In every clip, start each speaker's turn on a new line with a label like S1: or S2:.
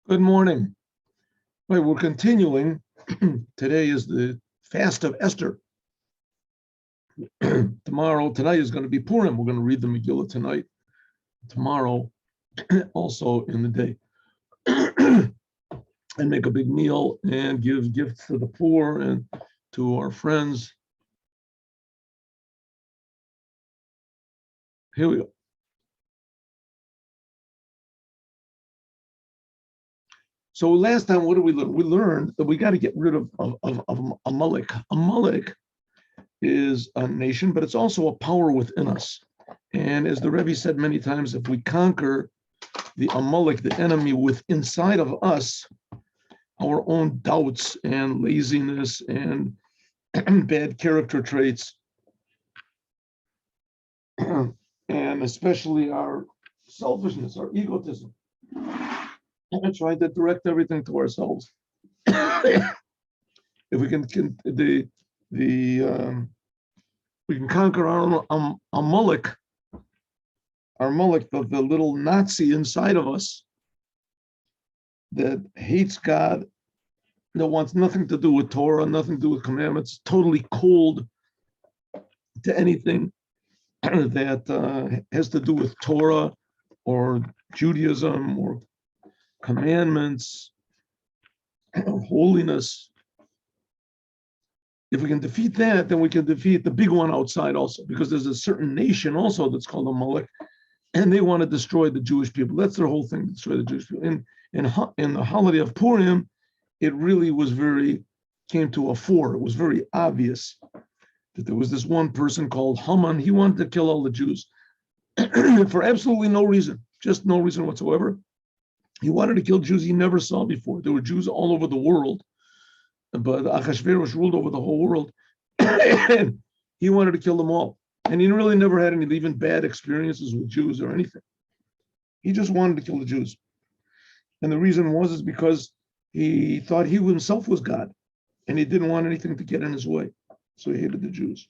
S1: Good morning. Right, we're continuing. Today is the fast of Esther. Tonight is going to be Purim. We're going to read the Megillah tonight. Tomorrow, also in the day, and make a big meal and give gifts to the poor and to our friends. Here we go. So last time, what did we learn? We learned that we got to get rid of Amelek. Amelek is a nation, but it's also a power within us. And as the Rebbe said many times, if we conquer the Amelek, the enemy inside of us, our own doubts and laziness and bad character traits, and especially our selfishness, our egotism, and try to direct everything to ourselves. If we can we can conquer our Amelek, the little Nazi inside of us that hates God, that wants nothing to do with Torah, nothing to do with commandments, totally cold to anything that has to do with Torah or Judaism or commandments or holiness. If we can defeat that, then we can defeat the big one outside also, because there's a certain nation also that's called Amelek, and they want to destroy the Jewish people. That's their whole thing, destroy the Jewish people. In the holiday of Purim, it really came to a fore. It was very obvious that there was this one person called Haman. He wanted to kill all the Jews for absolutely no reason, just no reason whatsoever. He wanted to kill Jews he never saw before. There were Jews all over the world, but Achashverosh ruled over the whole world, and he wanted to kill them all. And he really never had any even bad experiences with Jews or anything. He just wanted to kill the Jews. And the reason is because he thought he himself was God, and he didn't want anything to get in his way. So he hated the Jews.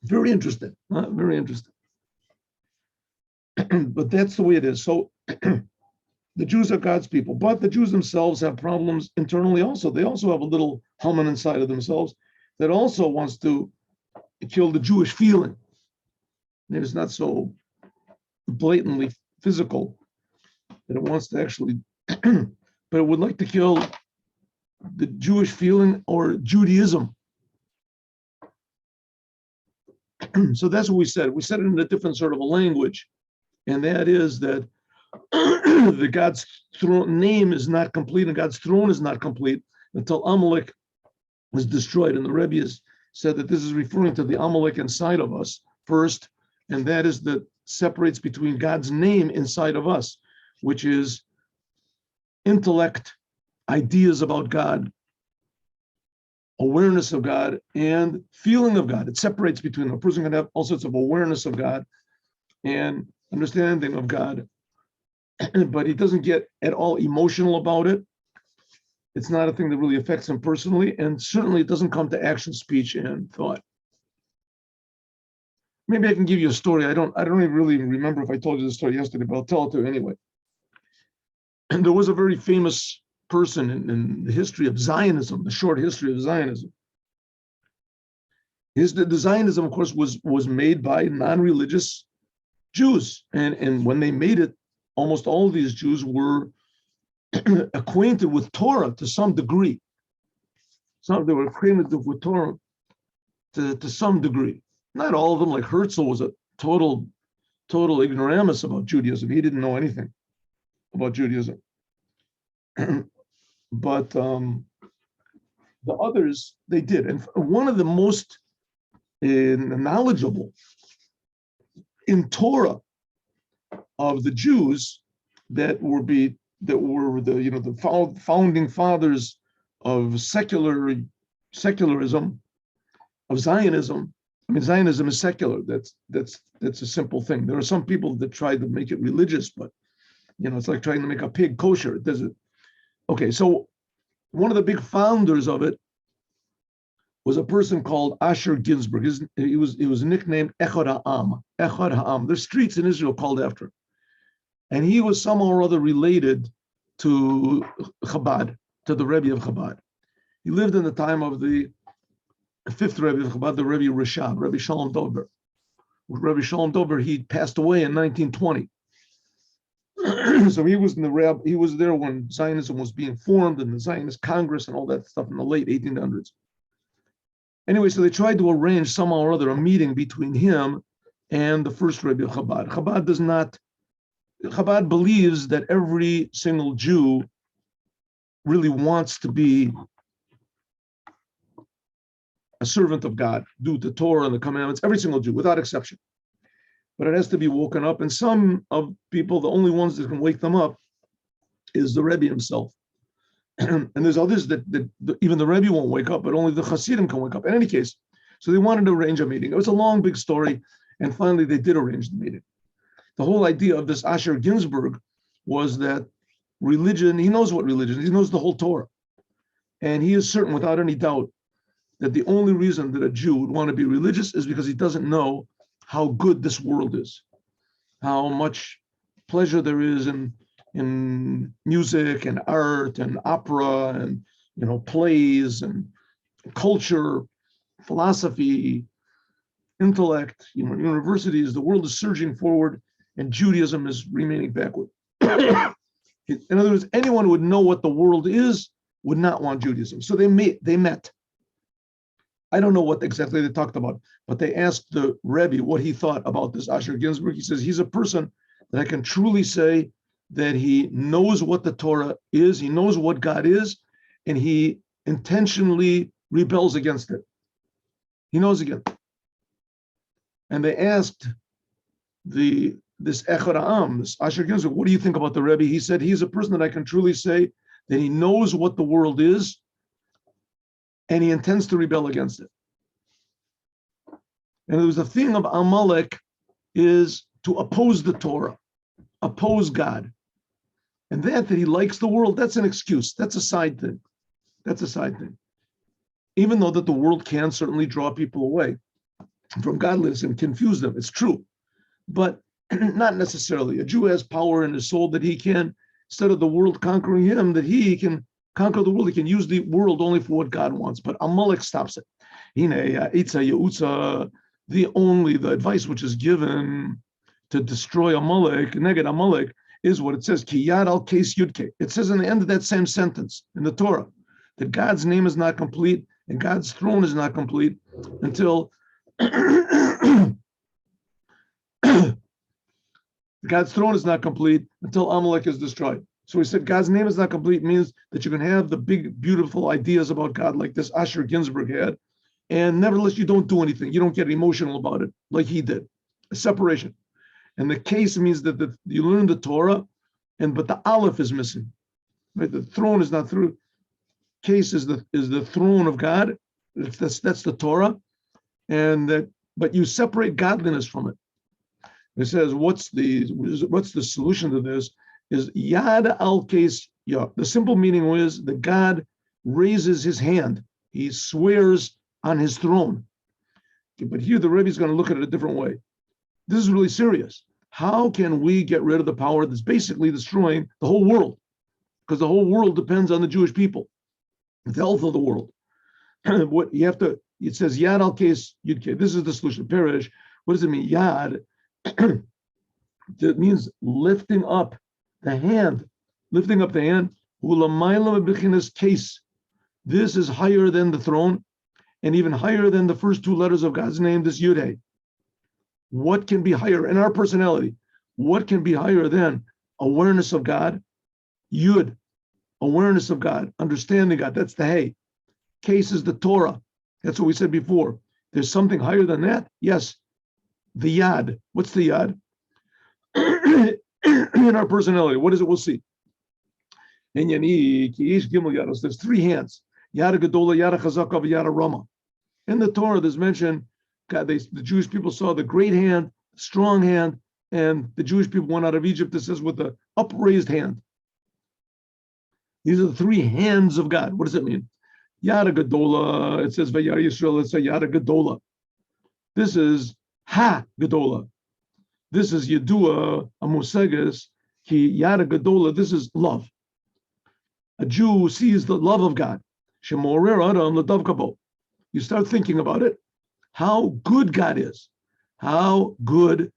S1: Very interesting, very interesting. But that's the way it is. So the Jews are God's people, but the Jews themselves have problems internally also. They also have a little Haman inside of themselves that also wants to kill the Jewish feeling. And it's not so blatantly physical that it wants to actually, but it would like to kill the Jewish feeling or Judaism. So that's what we said. We said it in a different sort of a language, and that is that the God's name is not complete and God's throne is not complete until Amelek was destroyed. And the Rebbe has said that this is referring to the Amelek inside of us first, and that is that separates between God's name inside of us, which is intellect, ideas about God, awareness of God, and feeling of God. It separates between them. A person can have all sorts of awareness of God and understanding of God, but he doesn't get at all emotional about it. It's not a thing that really affects him personally, and certainly it doesn't come to action, speech, and thought. Maybe I can give you a story. I don't even really remember if I told you the story yesterday, but I'll tell it to you anyway. And there was a very famous person in the history of Zionism, the short history of Zionism. The Zionism, of course, was made by non-religious Jews, and when they made it, almost all of these Jews were acquainted with Torah to some degree. They were acquainted with Torah to some degree. Not all of them, like Herzl was a total ignoramus about Judaism. He didn't know anything about Judaism. But the others, they did. And one of the most knowledgeable in Torah of the Jews that were the founding fathers of secularism, of Zionism. I mean, Zionism is secular. That's a simple thing. There are some people that try to make it religious, but it's like trying to make a pig kosher. It doesn't. Okay, so one of the big founders of it was a person called Asher Ginsburg. He was nicknamed Echad Ha'am. Echad Ha'am. There's streets in Israel called after him. And he was somehow or other related to Chabad, to the Rebbe of Chabad. He lived in the time of the fifth Rebbe of Chabad, the Rebbe Rishab, Rebbe Shalom Dover. Rebbe Shalom Dover, he passed away in 1920. So he was he was there when Zionism was being formed and the Zionist Congress and all that stuff in the late 1800s. Anyway, so they tried to arrange somehow or other a meeting between him and the first Rebbe of Chabad. Chabad believes that every single Jew really wants to be a servant of God, do the Torah and the commandments, every single Jew, without exception. But it has to be woken up. And some of people, the only ones that can wake them up is the Rebbe himself. And there's others that even the Rebbe won't wake up, but only the Hasidim can wake up. In any case, so they wanted to arrange a meeting. It was a long, big story. And finally, they did arrange the meeting. The whole idea of this Asher Ginsburg was that religion, he knows what religion is, he knows the whole Torah. And he is certain, without any doubt, that the only reason that a Jew would want to be religious is because he doesn't know how good this world is, how much pleasure there is in music and art and opera and plays and culture, philosophy, intellect, universities. The world is surging forward and Judaism is remaining backward. In other words, anyone who would know what the world is would not want Judaism. So they met. I don't know what exactly they talked about, but they asked the Rebbe what he thought about this Asher Ginsburg. He says he's a person that I can truly say that he knows what the Torah is, he knows what God is, and he intentionally rebels against it. He knows against it. And they asked this Echad Ha'am, this Asher Ginsburg, what do you think about the Rebbe? He said he's a person that I can truly say that he knows what the world is, and he intends to rebel against it. And there was the thing of Amelek is to oppose the Torah, oppose God. And that he likes the world, that's an excuse. That's a side thing. That's a side thing. Even though that the world can certainly draw people away from godliness and confuse them. It's true. But not necessarily. A Jew has power in his soul that he can, instead of the world conquering him, that he can conquer the world. He can use the world only for what God wants. But Amelek stops it. The advice which is given to destroy Amelek, neged Amelek, is what it says, Ki Yad al Kes Yudke. It says in the end of that same sentence in the Torah that God's name is not complete and God's throne is not complete until God's throne is not complete until Amelek is destroyed. So he said God's name is not complete means that you can have the big, beautiful ideas about God like this Asher Ginsburg had, and nevertheless you don't do anything. You don't get emotional about it like he did. A separation. And the case means that you learn the Torah, but the Aleph is missing. Right? The throne is not through. Case is the throne of God. That's the Torah, but you separate godliness from it. It says, what's the solution to this? Is Yad al Kes Yah. The simple meaning is that God raises his hand. He swears on his throne. Okay, but here the Rebbe is going to look at it a different way. This is really serious. How can we get rid of the power that's basically destroying the whole world? Because the whole world depends on the Jewish people, the health of the world. What you have to, it says Yad al Kes Yudke. This is the solution. Perish. What does it mean? Yad. It means lifting up the hand. Lifting up the hand. Case. This is higher than the throne, and even higher than the first two letters of God's name, this Yud. What can be higher in our personality? What can be higher than awareness of God? Yud, awareness of God, understanding God. That's the Hey. Case is the Torah. That's what we said before. There's something higher than that? Yes. The Yad. What's the Yad? In our personality. What is it? We'll see. There's three hands. Yada Gedola, Yada Chazaka, Yada Rama. In the Torah, there's mentioned God, the Jewish people saw the great hand, strong hand, and the Jewish people went out of Egypt, it says, with the upraised hand. These are the three hands of God. What does it mean? Yada Gedola, it says, Vayar Yisrael, it's a Yada Gedola. This is Ha Gedola. This is Yedua Amoseges, Ki Yada Gadola, this is love. A Jew sees the love of God. Shemorer Adam Ladav Kabo. You start thinking about it, how good God is. How good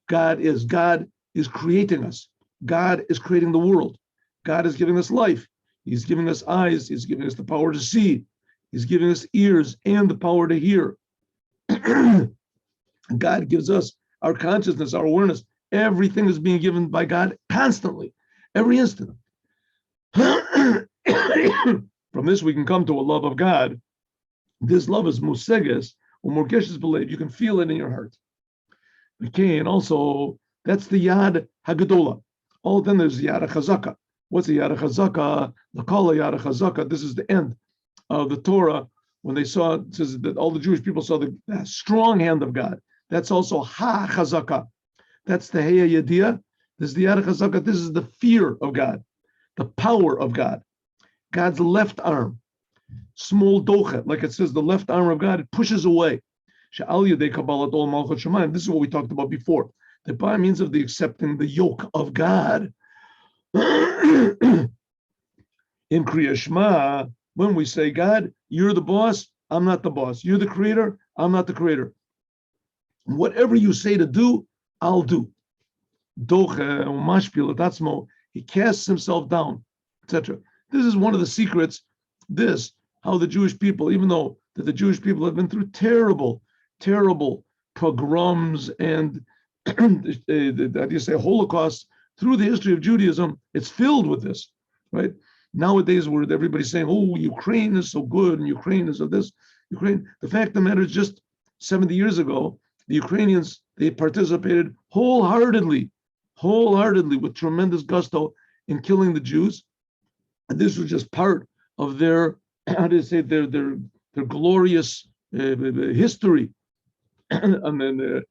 S1: God is. God is creating us. God is creating the world. God is giving us life. He's giving us eyes. He's giving us the power to see. He's giving us ears and the power to hear. God gives us our consciousness, our awareness. Everything is being given by God constantly, every instant. From this, we can come to a love of God. This love is museges or morgeshes believe. You can feel it in your heart. Okay, and also that's the Yad Hagadola. All then there's Yad Chazaka. What's the Yad Chazaka? The Kala Yad Chazaka. This is the end of the Torah when they saw, it says that all the Jewish people saw the strong hand of God. That's also Ha Chazaka. That's the Heya Yediyah. This is the Yad Chazaka. This is the fear of God, the power of God. God's left arm, small dochet, like it says, the left arm of God, it pushes away. This is what we talked about before. The by means of the accepting the yoke of God. In Kriya Shema, when we say, God, you're the boss, I'm not the boss. You're the creator, I'm not the creator. Whatever you say to do, I'll do. He casts himself down, etc. This is one of the secrets. How the Jewish people, even though that the Jewish people have been through terrible pogroms and Holocaust through the history of Judaism, it's filled with this, right? Nowadays, where everybody's saying, "Oh, Ukraine is so good," and Ukraine is of this. Ukraine. The fact of the matter is, just 70 years ago, the Ukrainians, they participated wholeheartedly with tremendous gusto in killing the Jews, and this was just part of their, their glorious history. And then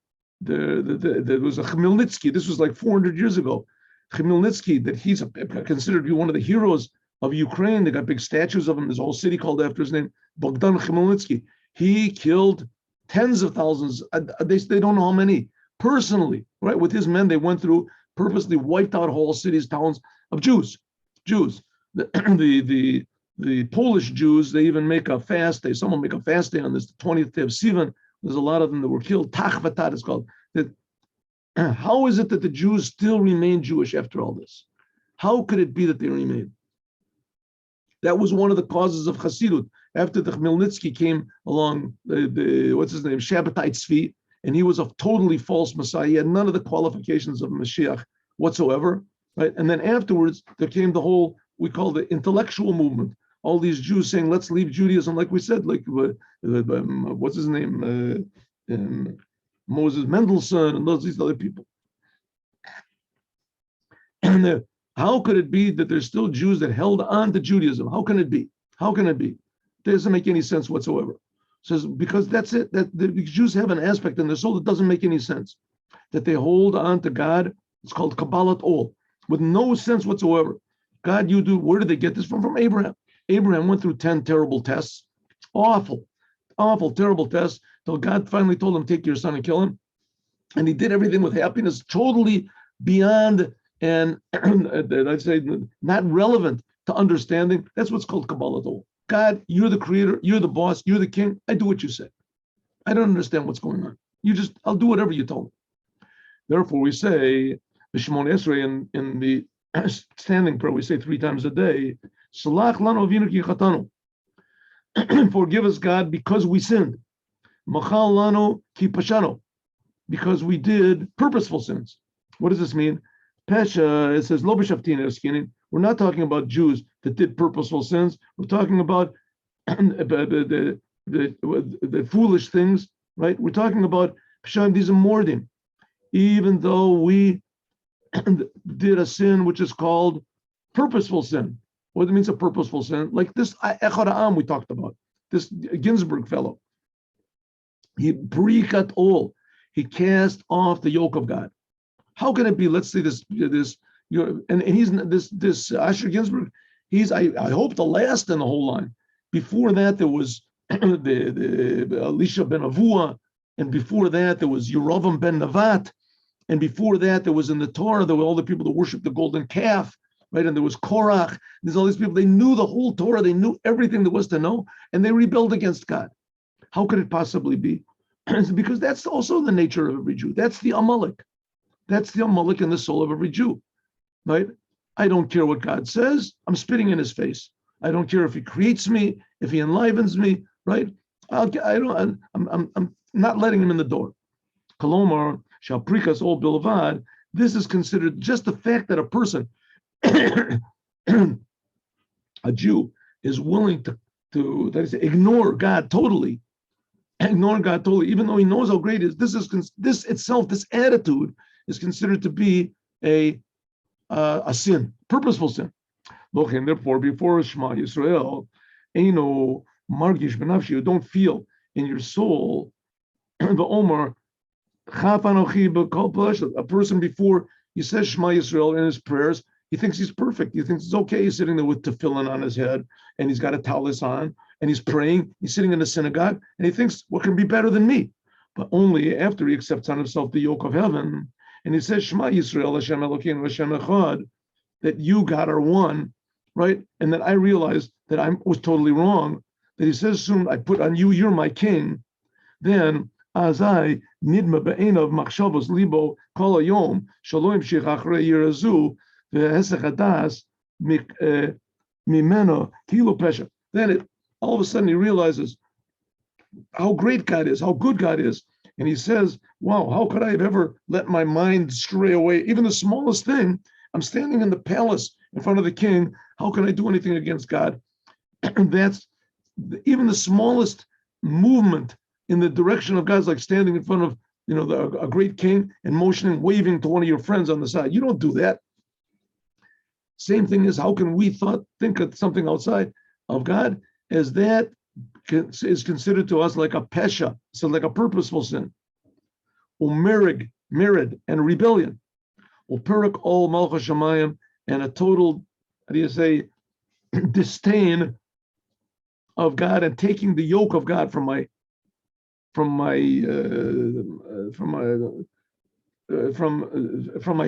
S1: there was a Khmelnytsky. This was like 400 years ago. Khmelnytsky, that he's considered to be one of the heroes of Ukraine. They got big statues of him. There's a whole city called after his name, Bogdan Khmelnytsky. He killed tens of thousands. They don't know how many personally, right? With his men, they went through, purposely wiped out whole cities, towns of Jews. The Polish Jews, they even make a fast day. Someone make a fast day on this, the 20th day of Sivan. There's a lot of them that were killed. Tachvatat is called. How is it that the Jews still remain Jewish after all this? How could it be that they remain? That was one of the causes of Chassidut. After the Khmelnytsky came along, what's his name, Shabbatai Tzvi, and he was a totally false Messiah. He had none of the qualifications of Mashiach whatsoever, right? And then afterwards, there came the whole, we call the intellectual movement. All these Jews saying, let's leave Judaism, like we said, like, what's his name? Moses Mendelssohn and these other people. And how could it be that there's still Jews that held on to Judaism? How can it be? How can it be? It doesn't make any sense whatsoever. It says, because that's it, that the Jews have an aspect in their soul that doesn't make any sense. That they hold on to God, it's called Kabbalat Ol, with no sense whatsoever. God, you do, where did they get this from? From Abraham. Abraham went through 10 terrible tests, awful, terrible tests, till God finally told him, take your son and kill him. And he did everything with happiness, totally beyond, and I'd say not relevant to understanding. That's what's called Kabbalah. God, you're the creator, you're the boss, you're the king. I do what you say. I don't understand what's going on. I'll do whatever you tell me. Therefore, we say, the Shemon Esrei in the standing prayer, we say 3 times a day, Salach lanu avinu ki chatanu. Forgive us, God, because we sinned. Machal lanu ki pashanu, because we did purposeful sins. What does this mean? Pesha, it says, lo b'shaftina eskinin. We're not talking about Jews that did purposeful sins. We're talking about the foolish things, right? We're talking about Pesha, these are mordim. Even though we did a sin which is called purposeful sin. What it means a purposeful sin? Like this Echad Ha'am we talked about, this Ginsburg fellow. He brikat all. He cast off the yoke of God. How can it be? Let's say this and he's this Asher Ginsburg. He's I hope the last in the whole line. Before that there was the Elisha ben Avua, and before that there was Yeravam ben Navat, And before that, there was in the Torah, there were all the people that worshiped the golden calf, right? And there was Korach. There's all these people, they knew the whole Torah, they knew everything there was to know, and they rebelled against God. How could it possibly be? Because that's also the nature of every Jew. That's the Amelek. That's the Amelek in the soul of every Jew, right? I don't care what God says. I'm spitting in his face. I don't care if he creates me, if he enlivens me, right? I'm not letting him in the door. Kolomar, Shalprikas, all bilvad. This is considered just the fact that a person, a Jew, is willing to that is, ignore God totally, even though he knows how great it is. This itself, this attitude, is considered to be a sin, purposeful sin. And therefore, before Shema Yisrael, Eino Margish Benafshi, you don't feel in your soul the Omar. A person before he says Shema Yisrael in his prayers, he thinks he's perfect. He thinks it's okay. He's sitting there with tefillin on his head, and he's got a talis on, and he's praying. He's sitting in the synagogue, and he thinks, what can be better than me? But only after he accepts on himself the yoke of heaven, and he says Shema Yisrael, Hashem Elokeinu, Hashem Echad, that you, God, are one, right? And then I realized that I was totally wrong, that he says soon, I put on you, you're my king. Then Azai nidma be'enav machshavos libo kol hayom shelo yamshich achrei yirazu ve'hesech hadas mimeno kilo pesha. Then all of a sudden he realizes how great God is, how good God is, and he says, "Wow, how could I have ever let my mind stray away? Even the smallest thing. I'm standing in the palace in front of the king. How can I do anything against God?" And that's even the smallest movement in the direction of God's like standing in front of, a great king and motioning, waving to one of your friends on the side. You don't do that. Same thing is, how can we think of something outside of God as that is considered to us like a pesha, so like a purposeful sin, or merid, and rebellion, or perik all malchus shamayim, and a total, disdain of God and taking the yoke of God from my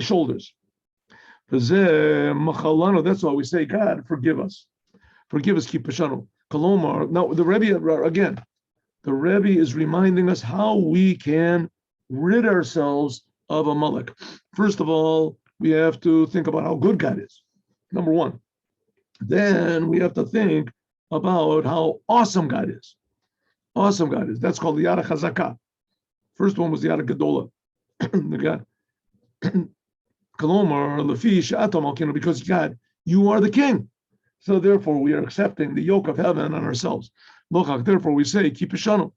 S1: shoulders. That's why we say, God, forgive us, keep pashanu. Kolomar. Now the Rebbe is reminding us how we can rid ourselves of Amelek. First of all, we have to think about how good God is. Number one. Then we have to think about how awesome God is. Awesome God is. That's called the Yada Chazaka. First one was the Yada Gedola. The God. Kolomar, Lefi, Sha'atom Alkinu, because God, you are the king. So therefore we are accepting the yoke of heaven on ourselves. Lochach, therefore we say, keep Pishanu.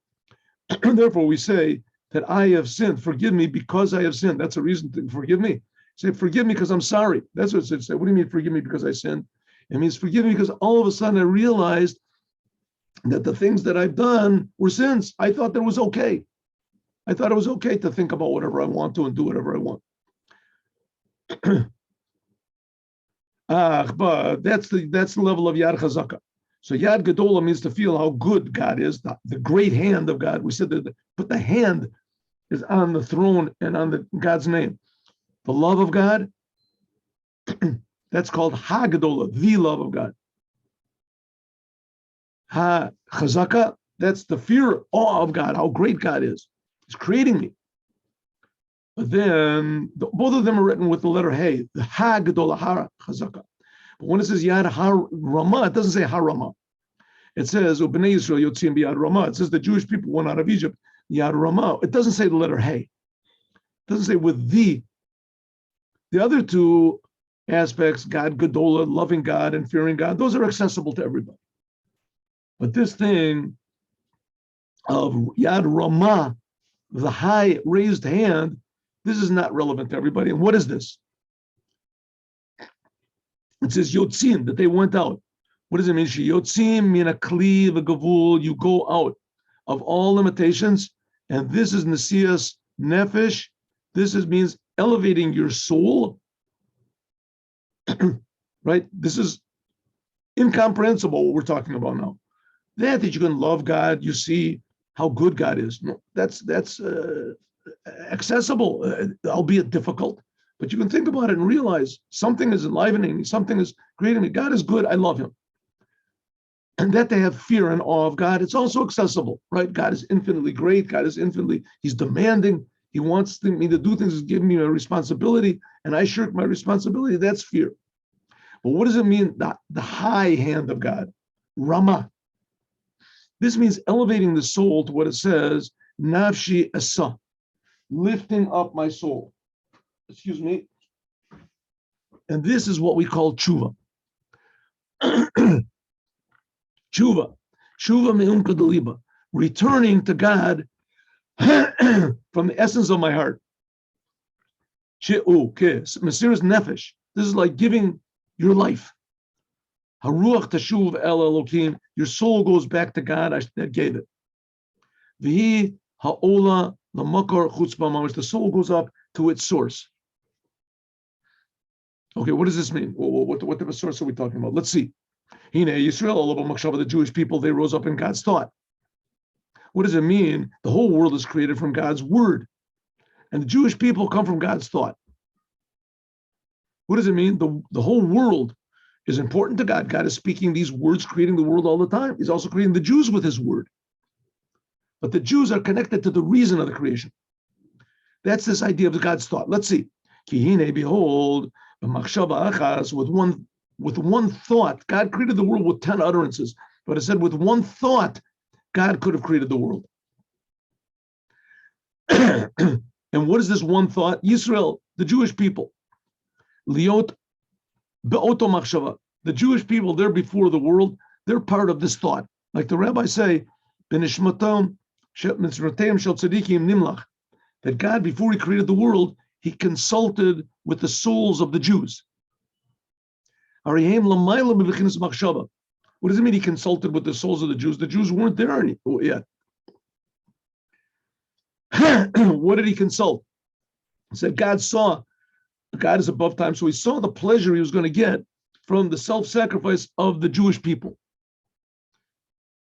S1: Therefore we say that I have sinned. Forgive me because I have sinned. That's a reason to forgive me. Say, forgive me because I'm sorry. That's what it says. What do you mean forgive me because I sinned? It means forgive me because all of a sudden I realized that the things that I've done were sins. I thought that was okay. I thought it was okay to think about whatever I want to and do whatever I want. But that's the level of Yad Chazaka. So Yad Gedola means to feel how good God is, the great hand of God. We said that, but the hand is on the throne and on God's name. The love of God, that's called Ha Gedola, the love of God. Ha Chazaka, that's the fear, awe of God, how great God is. He's creating me. But then both of them are written with the letter Hey, the Ha Gedola, Ha Chazaka. But when it says Yad Ha Rama, it doesn't say Ha Rama. It says Ubnei Yisrael Yotzim B'Yad Rama. It says the Jewish people went out of Egypt, Yad Rama. It doesn't say the letter Hey. It doesn't say with the other two aspects, God Gedola, loving God and fearing God, those are accessible to everybody. But this thing of Yad Rama, the high raised hand, this is not relevant to everybody. And what is this? It says Yotzim, that they went out. What does it mean? Yotzim min akli v'gavul, you go out of all limitations. And this is Nesias Nefesh. This means elevating your soul. Right? This is incomprehensible what we're talking about now. That you can love God, you see how good God is. No, that's accessible, albeit difficult. But you can think about it and realize something is enlivening me, something is creating me. God is good, I love him. And that they have fear and awe of God, it's also accessible, right? God is infinitely great. God is infinitely, he's demanding. He wants me to do things, he's giving me a responsibility, and I shirk my responsibility. That's fear. But what does it mean, the high hand of God? Rama. This means elevating the soul to what it says, nafshi asa, lifting up my soul. Excuse me. And this is what we call tshuva. Tshuva me'umka deliba, returning to God from the essence of my heart. Mesiras nefesh. This is like giving your life. Haruach tashuv el Elokim. Your soul goes back to God that gave it. V'hi ha'ola l'makor chutzpah mamash. The soul goes up to its source. Okay, what does this mean? What type of source are we talking about? Let's see. Hine Yisrael, the Jewish people, they rose up in God's thought. What does it mean? The whole world is created from God's word. And the Jewish people come from God's thought. What does it mean? The whole world is important to God. God is speaking these words, creating the world all the time. He's also creating the Jews with his word. But the Jews are connected to the reason of the creation. That's this idea of God's thought. Let's see. Kihine, behold, with one thought, God created the world with 10 utterances. But it said with one thought, God could have created the world. And what is this one thought? Yisrael, the Jewish people. Liot be'oto machshava. The Jewish people, they're before the world. They're part of this thought. Like the rabbis say, Benishmatam mitzrateim shel tzadikim nimlach. That God, before he created the world, he consulted with the souls of the Jews. What does it mean he consulted with the souls of the Jews? The Jews weren't there yet. What did he consult? He said God saw, God is above time, so he saw the pleasure he was going to get from the self-sacrifice of the Jewish people.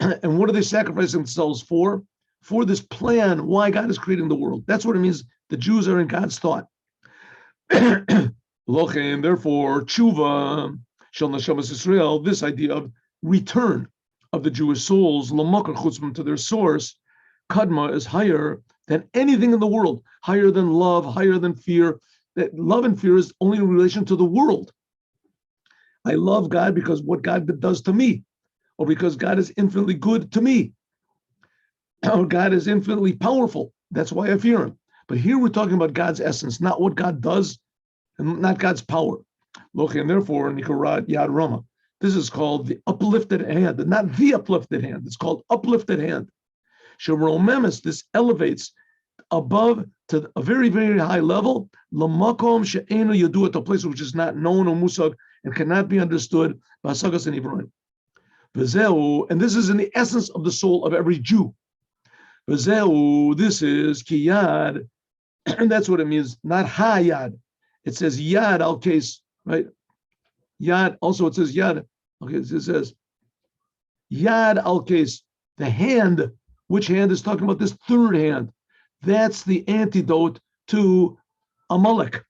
S1: And what are they sacrificing themselves for? For this plan, why God is creating the world. That's what it means. The Jews are in God's thought. Therefore, tshuva, shel neshamas Yisrael, this idea of return of the Jewish souls, lamakar chutzpah, to their source, kadma, is higher than anything in the world, higher than love, higher than fear. That love and fear is only in relation to the world. I love God because what God does to me, or because God is infinitely good to me, or God is infinitely powerful. That's why I fear him. But here we're talking about God's essence, not what God does, and not God's power. And therefore, Nikarat Yad Rama. This is called the uplifted hand, not the uplifted hand. It's called uplifted hand. Sheromemis, this elevates above to a very, very high level. Lamakom she'enu yadu, a place which is not known or musag and cannot be understood by sagas and Ibrahim. And this is in the essence of the soul of every Jew. This is kiyad, and that's what it means, not hayad. It says yad al case, right? Yad, also it says yad. Okay, it says yad al case, the hand. Which hand is talking about? This third hand. That's the antidote to Amelek.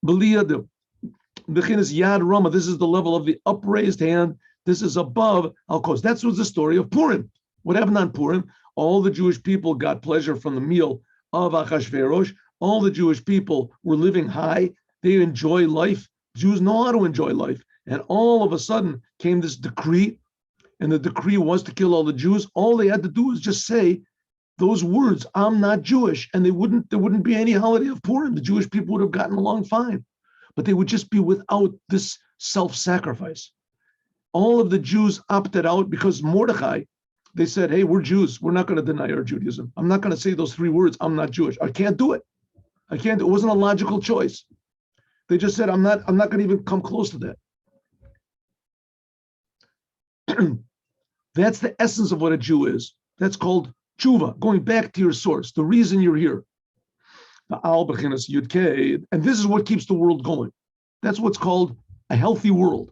S1: Beliyadu. Bechinas yad rama. This is the level of the upraised hand. This is above al kos. That's what's the story of Purim. What happened on Purim? All the Jewish people got pleasure from the meal of Achashverosh. All the Jewish people were living high. They enjoy life. Jews know how to enjoy life. And all of a sudden came this decree, and the decree was to kill all the Jews. All they had to do was just say those words, I'm not Jewish, and there wouldn't be any holiday of Purim. The Jewish people would have gotten along fine, but they would just be without this self-sacrifice. All of the Jews opted out because Mordechai, they said, hey, we're Jews. We're not going to deny our Judaism. I'm not going to say those 3 words, I'm not Jewish. I can't do it. I can't. It wasn't a logical choice. They just said, I'm not going to even come close to that. That's the essence of what a Jew is. That's called tshuva, going back to your source, the reason you're here. And this is what keeps the world going. That's what's called a healthy world.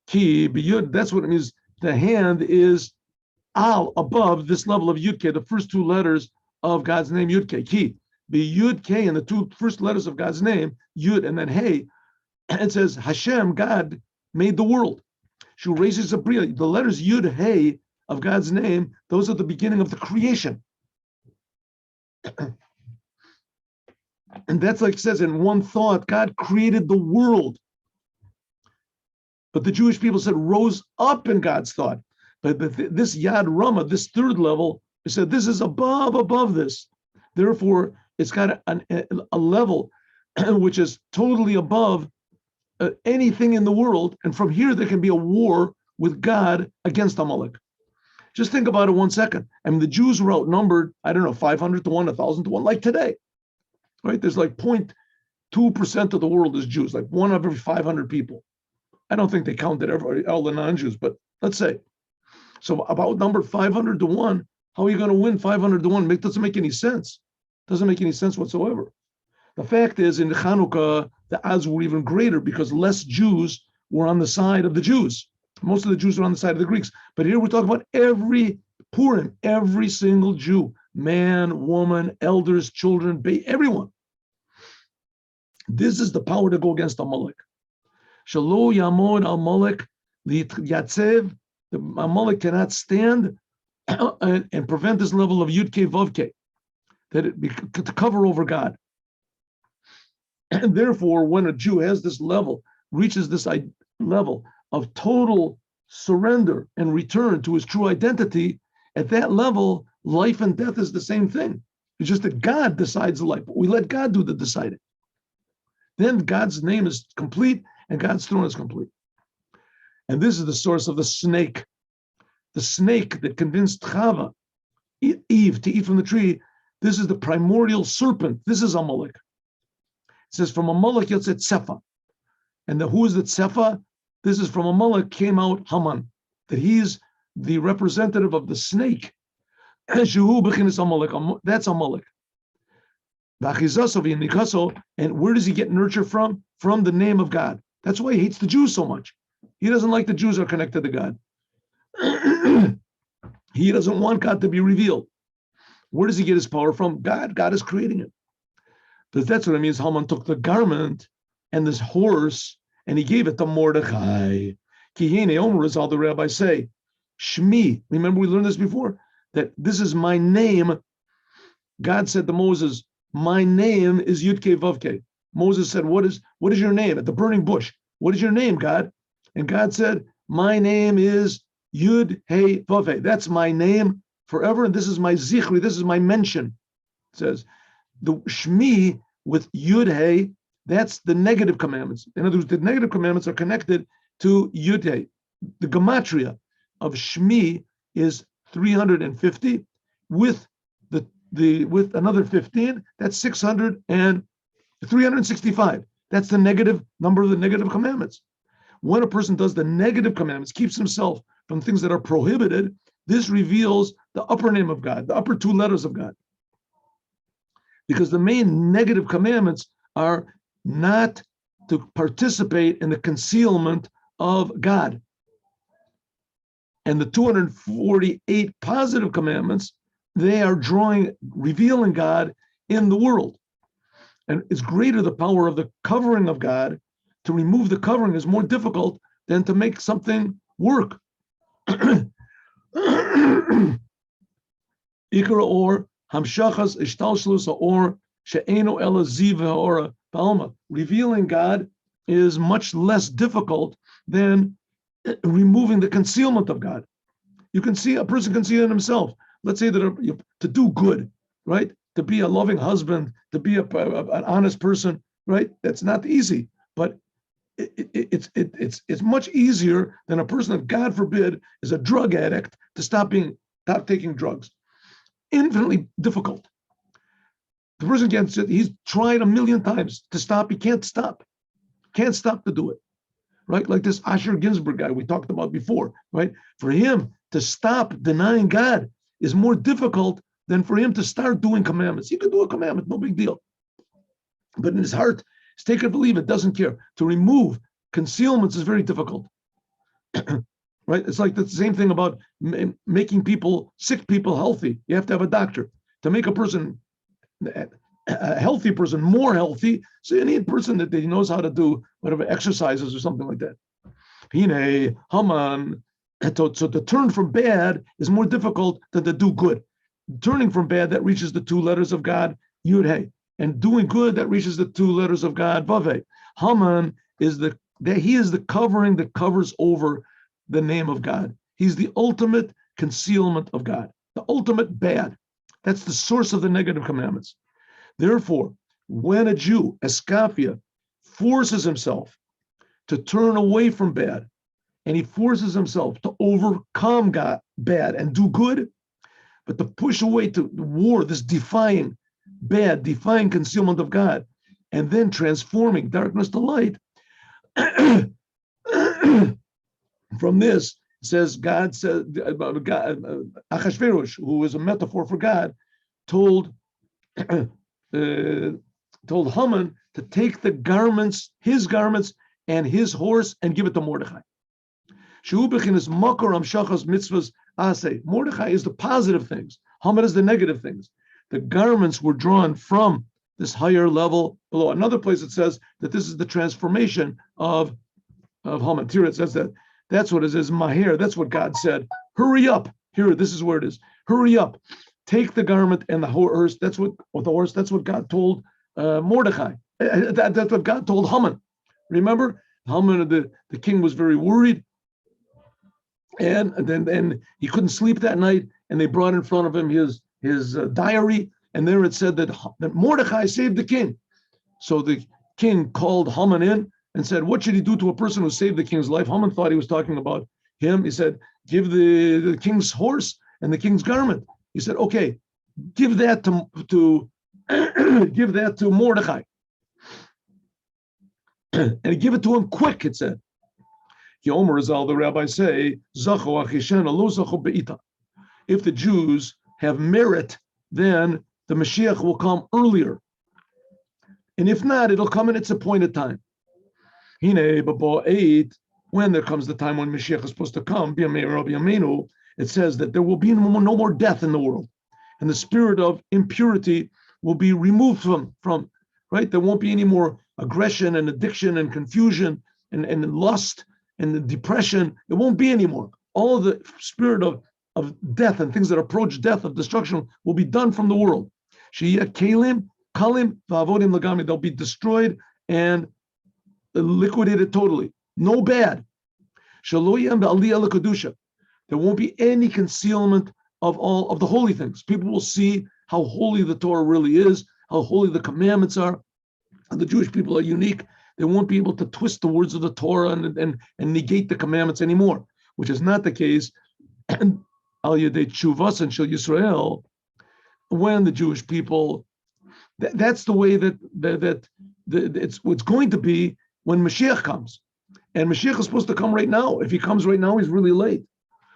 S1: That's what it means. The hand is al, above this level of Yud K, the first two letters of God's name, Yud K. Ki, the Yud K and the two first letters of God's name, Yud and then Hey, it says Hashem, God, made the world. She raises a bria. The letters Yud Hey of God's name, those are the beginning of the creation. And that's like it says in one thought, God created the world. But the Jewish people said rose up in God's thought. But this Yad Rama, this third level, it said this is above this. Therefore, it's got a level which is totally above anything in the world. And from here, there can be a war with God against Amelek. Just think about it 1 second. I mean, the Jews were outnumbered, 500 to 1, 1,000 to 1, like today, right? There's like 0.2% of the world is Jews, like 1 of every 500 people. I don't think they counted all the non-Jews, but let's say. So about number 500 to 1, how are you going to win 500 to 1? It doesn't make any sense. Doesn't make any sense whatsoever. The fact is, in Chanukah, the odds were even greater because less Jews were on the side of the Jews. Most of the Jews are on the side of the Greeks. But here we're talking about every Purim, every single Jew, man, woman, elders, children, everyone. This is the power to go against Amelek. Shalo Yamod Amelek Yatzev. The Amelek cannot stand and prevent this level of Yud K Vav K, to cover over God. And therefore, when a Jew has this level, reaches this level of total surrender and return to his true identity, at that level, life and death is the same thing. It's just that God decides the life, but we let God do the deciding. Then God's name is complete and God's throne is complete. And this is the source of the snake that convinced Chava, Eve, to eat from the tree. This is the primordial serpent. This is Amelek. It says from Amelek Yotzet Tsefa. And who is the Tsefa? This is from Amelek came out Haman, that he's the representative of the snake. Shehu b'chinas Amelek. That's Amelek. And where does he get nurture from? From the name of God. That's why he hates the Jews so much. He doesn't like the Jews are connected to God. He doesn't want God to be revealed. Where does he get his power from? God. God is creating it. Because that's what it means. Haman took the garment and this horse and he gave it to Mordechai. Kihine Omer is all the rabbis say. Shmi. Remember we learned this before? That this is my name. God said to Moses, my name is Yud Kei Vav Kei. Moses said, what is your name? At the burning bush. What is your name, God? And God said, my name is Yud Hey Vav Hey. That's my name forever. And this is my zichri. This is my mention. It says the Shmi with Yud Hey, that's the negative commandments. In other words, the negative commandments are connected to Yud Hey. The gematria of Shmi is 350 with with another 15, that's 600 and 365. That's the negative number of the negative commandments. When a person does the negative commandments, keeps himself from things that are prohibited, this reveals the upper name of God, the upper two letters of God. Because the main negative commandments are not to participate in the concealment of God. And the 248 positive commandments, they are revealing God in the world. And it's greater the power of the covering of God. To remove the covering is more difficult than to make something work. Ikra or hamshachas ishtalshlus or she'eno ela ziv ha'ora palma. Revealing God is much less difficult than removing the concealment of God. You can see, a person can see it in himself. Let's say that to do good, right? To be a loving husband, to be an honest person, right? That's not easy, but it's much easier than a person that, God forbid, is a drug addict to stop taking drugs. Infinitely difficult. The person he's tried a million times to stop. He can't stop. Can't stop to do it, right? Like this Asher Ginsburg guy we talked about before, right? For him to stop denying God is more difficult than for him to start doing commandments. He could do a commandment, no big deal. But in his heart, he's take it, believe it, doesn't care. To remove concealments is very difficult. right? It's like the same thing about making sick people healthy. You have to have a doctor to make a healthy person more healthy. So you need a person that knows how to do whatever exercises or something like that. Hine Haman. So to turn from bad is more difficult than to do good. Turning from bad, that reaches the two letters of God, Yud Hey, and doing good, that reaches the two letters of God, Vav Hey. Haman is he is the covering that covers over the name of God. He's the ultimate concealment of God, the ultimate bad. That's the source of the negative commandments. Therefore, when a Jew, Eskafia, forces himself to turn away from bad, and he forces himself to overcome bad and do good, but to push away to war, this defying concealment of God, and then transforming darkness to light. From this, says God said about God, Achashverosh, who is a metaphor for God, told Haman to take the garments, his garments, and his horse, and give it to Mordechai. Mordechai is the positive things. Haman is the negative things. The garments were drawn from this higher level below. Another place it says that this is the transformation of Haman. Here it says that. That's what it is. Maher. That's what God said. Hurry up. Here, this is where it is. Hurry up. Take the garment and the horse. That's what God told Mordechai. That's what God told Haman. Remember, Haman, the king, was very worried. And then he couldn't sleep that night, and they brought in front of him his diary, and there it said that Mordechai saved the king. So the king called Haman in and said, "What should he do to a person who saved the king's life?" Haman thought he was talking about him. He said, "Give the king's horse and the king's garment." He said, "Okay, give that to give that to Mordechai, and give it to him quick." It said. The rabbis say, if the Jews have merit, then the Mashiach will come earlier. And if not, it'll come in its appointed time. When there comes the time when Mashiach is supposed to come, it says that there will be no more death in the world. And the spirit of impurity will be removed from right? There won't be any more aggression and addiction and confusion and lust and the depression. It won't be anymore. All the spirit of death and things that approach death, of destruction, will be done from the world. They'll be destroyed and liquidated totally. No bad. There won't be any concealment of all of the holy things. People will see how holy the Torah really is, how holy the commandments are. And the Jewish people are unique. They won't be able to twist the words of the Torah and negate the commandments anymore, which is not the case. And Al Yedei Tshuvas and Shel Yisrael, when the Jewish people, that's the way that it's going to be when Mashiach comes. And Mashiach is supposed to come right now. If he comes right now, he's really late,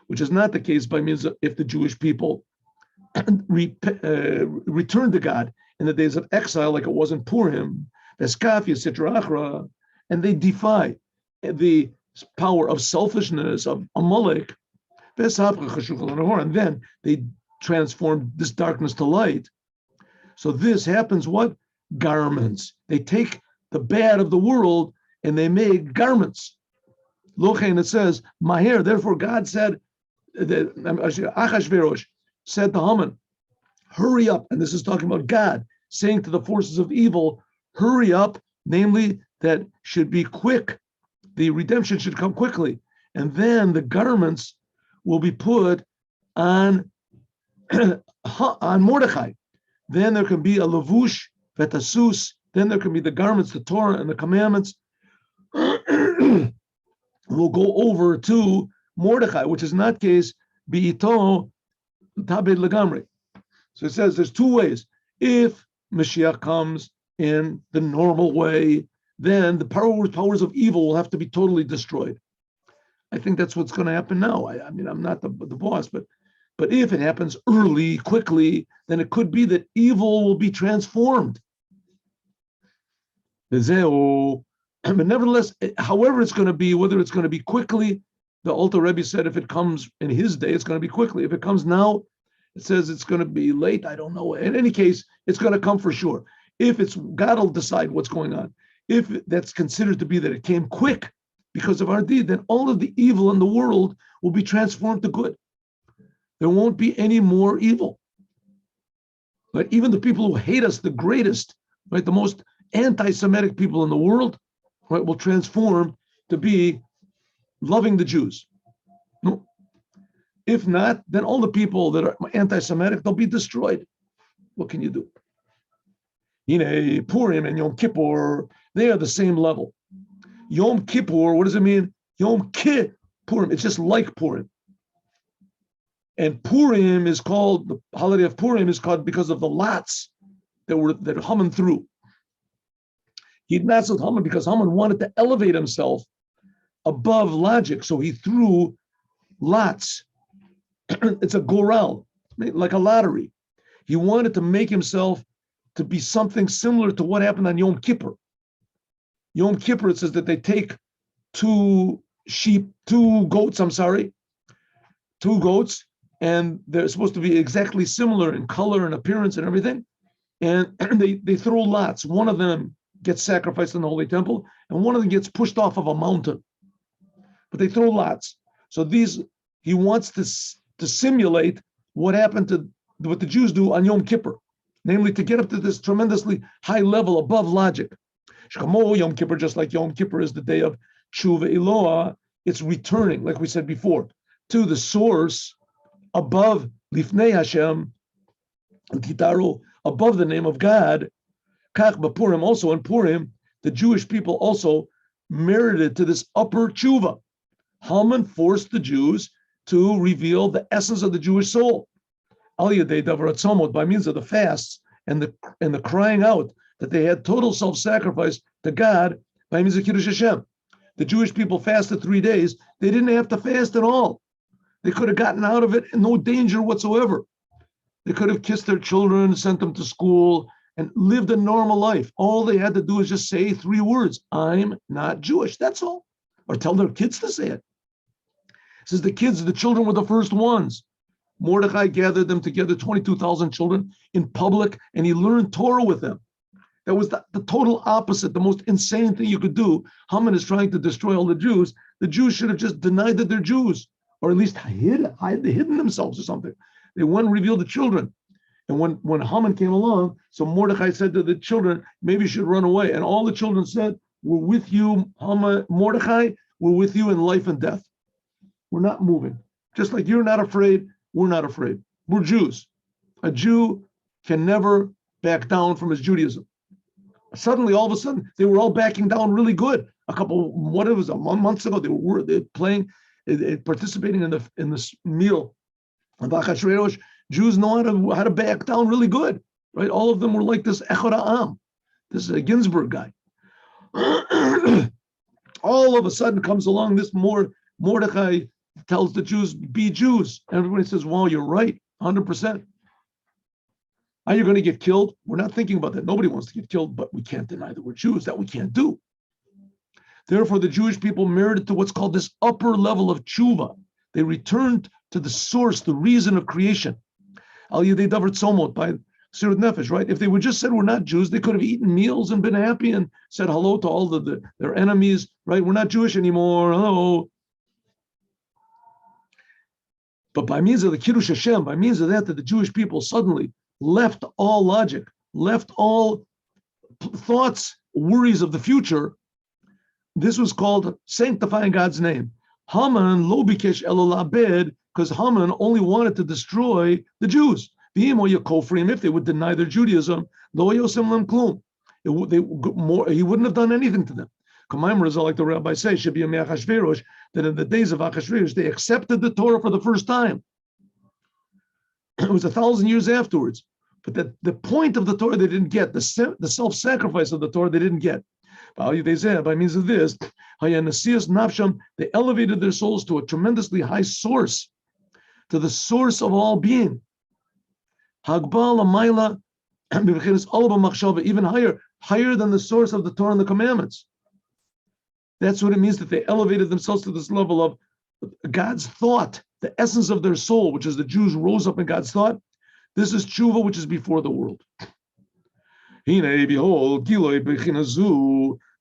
S1: which is not the case by means of if the Jewish people return to God in the days of exile, like it was in Purim, Eskafia, Sitra Achra, and they defy the power of selfishness of Amelek, and then they transform this darkness to light. So this happens what? Garments. They take the bad of the world and they make garments. Lochein, it says, Maher, therefore God said, Achashverosh said to Haman, hurry up. And this is talking about God saying to the forces of evil, hurry up, namely that should be quick. The redemption should come quickly. And then the garments will be put on, on Mordechai. Then there can be a lavush, vetasus. Then there can be the garments, the Torah and the commandments will go over to Mordechai, which is in that case, bi'ito tabed legamri. So it says there's two ways. If Mashiach comes in the normal way, then the powers of evil will have to be totally destroyed. I think that's what's going to happen now. I mean, I'm not the boss, but if it happens early, quickly, then it could be that evil will be transformed. But nevertheless, however it's going to be, whether it's going to be quickly The Alter Rebbe said if it comes in his day, it's going to be quickly. If it comes now, it says it's going to be late. I don't know. In any case, it's going to come for sure. If it's, God will decide what's going on. If that's considered to be that it came quick because of our deed, then all of the evil in the world will be transformed to good. There won't be any more evil. But even the people who hate us the greatest, right, the most anti-Semitic people in the world, right, will transform to be loving the Jews. No. If not, then all the people that are anti-Semitic, they'll be destroyed. What can you do? Purim and Yom Kippur, they are the same level. Yom Kippur, what does it mean? Yom Purim, it's just like Purim. And Purim is called, the holiday of Purim is called because of the lots that Haman threw. He nazzled Haman because Haman wanted to elevate himself above logic, so he threw lots. It's a goral, like a lottery. He wanted to make himself to be something similar to what happened on Yom Kippur. Yom Kippur, it says that they take two goats, and they're supposed to be exactly similar in color and appearance and everything. And they throw lots. One of them gets sacrificed in the Holy Temple, and one of them gets pushed off of a mountain. But they throw lots. So he wants to simulate what happened to what the Jews do on Yom Kippur, namely to get up to this tremendously high level above logic. Yom Kippur, just like Yom Kippur is the day of Tshuva Eloah, it's returning, like we said before, to the source above Lifnei Hashem, Titaru, above the name of God. Kach b'Purim, also in Purim, the Jewish people also merited to this upper tshuva. Haman forced the Jews to reveal the essence of the Jewish soul. Al Yedei Davar Tzomot, by means of the fasts and the crying out that they had total self-sacrifice to God by means of Kiddush Hashem. The Jewish people fasted 3 days. They didn't have to fast at all. They could have gotten out of it in no danger whatsoever. They could have kissed their children, sent them to school, and lived a normal life. All they had to do is just say 3 words: I'm not Jewish. That's all. Or tell their kids to say it. It says the children were the first ones. Mordechai gathered them together, 22,000 children, in public, and he learned Torah with them. That was the total opposite, the most insane thing you could do. Haman is trying to destroy all the Jews. The Jews should have just denied that they're Jews, or at least hidden themselves or something. They went and revealed the children. And when Haman came along, so Mordechai said to the children, maybe you should run away. And all the children said, we're with you, Haman, Mordechai, we're with you in life and death. We're not moving. Just like you're not afraid, we're not afraid. We're Jews. A Jew can never back down from his Judaism. Suddenly, all of a sudden, they were all backing down really good. Months ago, they were playing, participating in this meal of Achashverosh. Jews know how to back down really good, right? All of them were like this Echad Ha'am, this Ginsburg guy. All of a sudden comes along this Mordechai tells the Jews, be Jews. Everybody says, well, you're right, 100%. Are you going to get killed? We're not thinking about that. Nobody wants to get killed, but we can't deny that we're Jews. That we can't do. Therefore, the Jewish people merited to what's called this upper level of tshuva. They returned to the source, the reason of creation. Al Yedei Davar Tzomot, by Sirut Nefesh, right? If they would just said we're not Jews, they could have eaten meals and been happy and said hello to all their enemies, right? We're not Jewish anymore. Hello. But by means of the Kiddush Hashem, by means of that the Jewish people suddenly left all logic, left all thoughts, worries of the future. This was called sanctifying God's name. Haman lo bikesh elo labed, because Haman only wanted to destroy the Jews. If they would deny their Judaism, lo yosim lem klum. He wouldn't have done anything to them. Like the rabbi says, should be a Achashverosh, that in the days of Achashverosh, they accepted the Torah for the first time. It was 1,000 years afterwards. But the point of the Torah they didn't get, the self-sacrifice of the Torah they didn't get. By means of this, they elevated their souls to a tremendously high source, to the source of all being. Even higher than the source of the Torah and the commandments. That's what it means that they elevated themselves to this level of God's thought, the essence of their soul, which is the Jews rose up in God's thought. This is tshuva, which is before the world. Behold,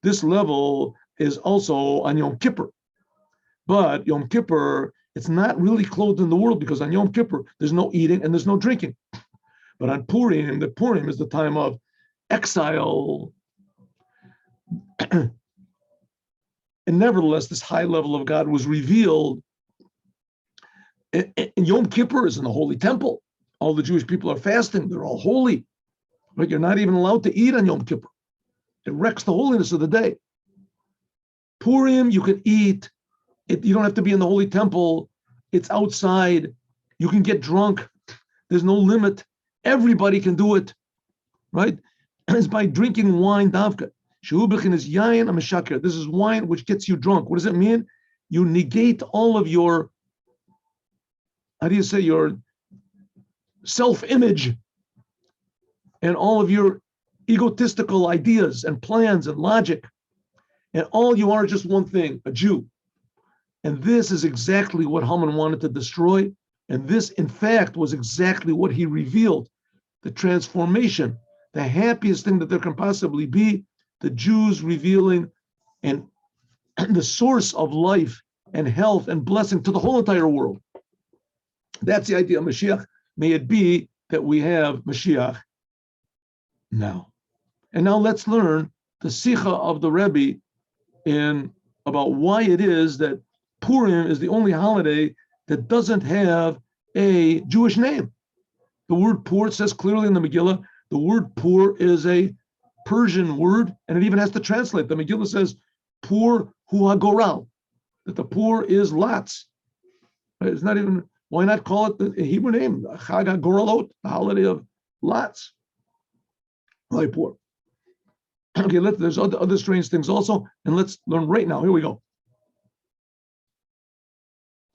S1: this level is also on Yom Kippur. But Yom Kippur, it's not really clothed in the world, because on Yom Kippur, there's no eating and there's no drinking. But on Purim, the Purim is the time of exile. And nevertheless, this high level of God was revealed. And Yom Kippur is in the Holy Temple. All the Jewish people are fasting. They're all holy. But you're not even allowed to eat on Yom Kippur. It wrecks the holiness of the day. Purim, you can eat. You don't have to be in the Holy Temple. It's outside. You can get drunk. There's no limit. Everybody can do it, right? It's by drinking wine, davka. Is yayin ameshakir. This is wine which gets you drunk. What does it mean? You negate all of your, your self-image and all of your egotistical ideas and plans and logic. And all you are just one thing, a Jew. And this is exactly what Haman wanted to destroy. And this, in fact, was exactly what he revealed. The transformation, the happiest thing that there can possibly be, the Jews revealing and the source of life and health and blessing to the whole entire world. That's the idea of Mashiach. May it be that we have Mashiach now. And now let's learn the Sikha of the Rebbe about why it is that Purim is the only holiday that doesn't have a Jewish name. The word Pur, it says clearly in the Megillah, the word Pur is a Persian word, and it even has to translate. The Megillah says Pur hu hagoral, that the Pur is lots. Right? It's not even, why not call it the Hebrew name, Chag HaGoralot, the holiday of lots. Right, Pur. Okay, there's other strange things also, and let's learn right now. Here we go.